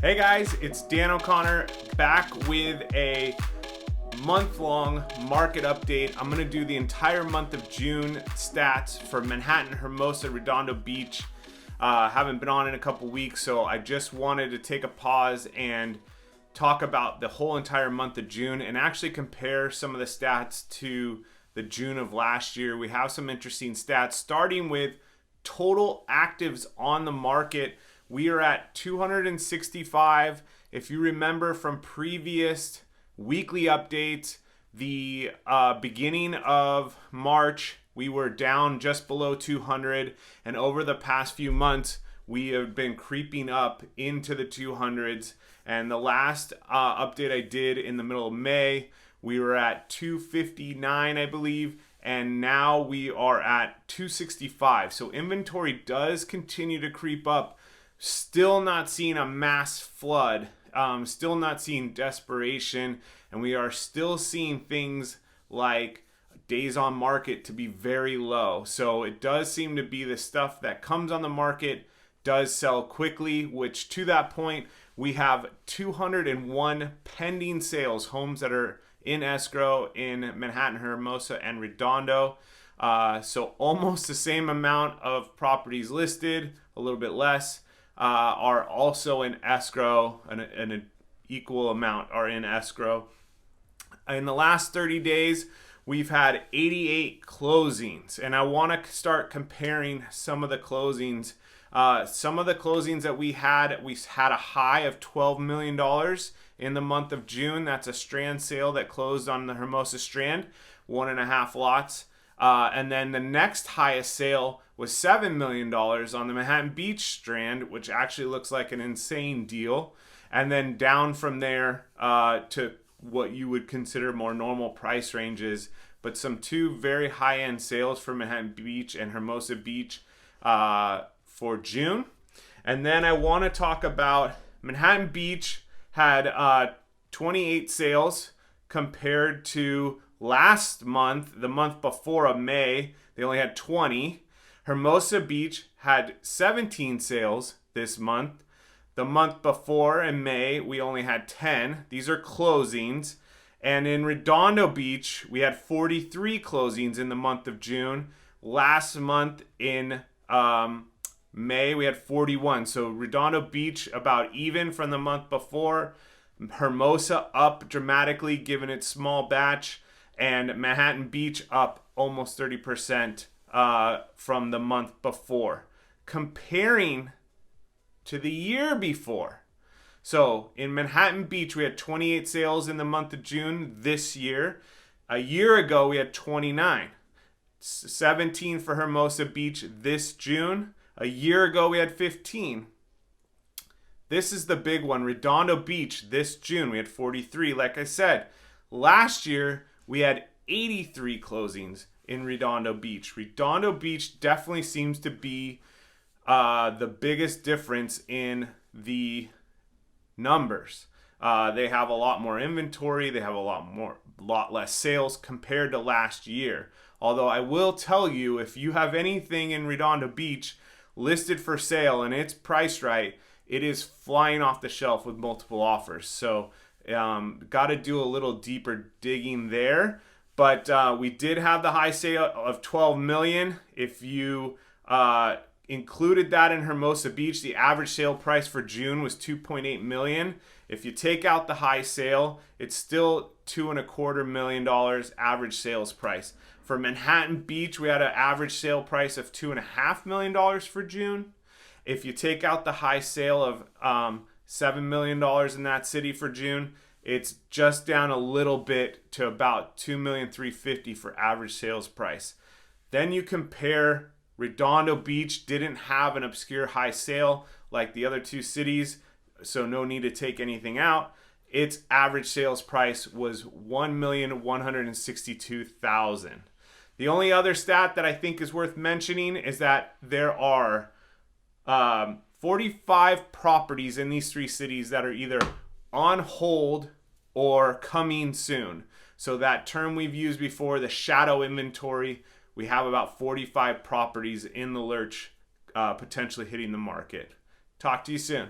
Hey guys, it's Dan O'Connor back with a month-long market update. I'm going to do the entire month of June stats for Manhattan, Hermosa, Redondo Beach. Haven't been on in a couple weeks, so I just wanted to take a pause and talk about the whole entire month of June and actually compare some of the stats to the June of last year. We have some interesting stats, starting with total actives on the market. We are at 265. If you remember from previous weekly updates, the beginning of March, we were down just below 200. And over the past few months, we have been creeping up into the 200s. And the last update I did in the middle of May, we were at 259, I believe. And now we are at 265. So inventory does continue to creep up. Still not seeing a mass flood, still not seeing desperation, and we are still seeing things like days on market to be very low. So it does seem to be the stuff that comes on the market does sell quickly, which to that point, we have 201 pending sales, homes that are in escrow in Manhattan, Hermosa, and Redondo. So almost the same amount of properties listed, a little bit less. Are also in escrow, and an equal amount are in escrow. In the last 30 days, we've had 88 closings, and I want to start comparing some of the closings. Some of the closings that we had a high of $12 million in the month of June. That's a strand sale that closed on the Hermosa Strand, 1.5 lots. And then the next highest sale was $7 million on the Manhattan Beach Strand, which actually looks like an insane deal. And then down from there to what you would consider more normal price ranges. But some two very high-end sales for Manhattan Beach and Hermosa Beach for June. And then I want to talk about Manhattan Beach had 28 sales compared to last month, the month before of May, they only had 20. Hermosa Beach had 17 sales this month. The month before in May, we only had 10. These are closings. And in Redondo Beach, we had 43 closings in the month of June. Last month in May, we had 41. So Redondo Beach about even from the month before. Hermosa up dramatically given its small batch. And Manhattan Beach up almost 30% from the month before. Comparing to the year before. So in Manhattan Beach, we had 28 sales in the month of June this year. A year ago, we had 29. 17 for Hermosa Beach this June. A year ago, we had 15. This is the big one. Redondo Beach this June, we had 43. Like I said, last year, we had 83 closings in Redondo Beach. Redondo Beach definitely seems to be the biggest difference in the numbers. They have a lot more inventory. They have a lot less sales compared to last year. Although I will tell you, if you have anything in Redondo Beach listed for sale and it's priced right, it is flying off the shelf with multiple offers. So got to do a little deeper digging there, but we did have the high sale of 12 million. If you included that in Hermosa Beach, the average sale price for June was 2.8 million. If you take out the high sale, it's still $2.25 million average sales price. For Manhattan Beach, we had an average sale price of $2.5 million for June. If you take out the high sale of $7 million in that city for June, it's just down a little bit to about $2,350,000 for average sales price. Then you compare Redondo Beach didn't have an obscure high sale like the other two cities, so no need to take anything out. Its average sales price was $1,162,000. The only other stat that I think is worth mentioning is that there are 45 properties in these three cities that are either on hold or coming soon. So that term we've used before, the shadow inventory, we have about 45 properties in the lurch potentially hitting the market. Talk to you soon.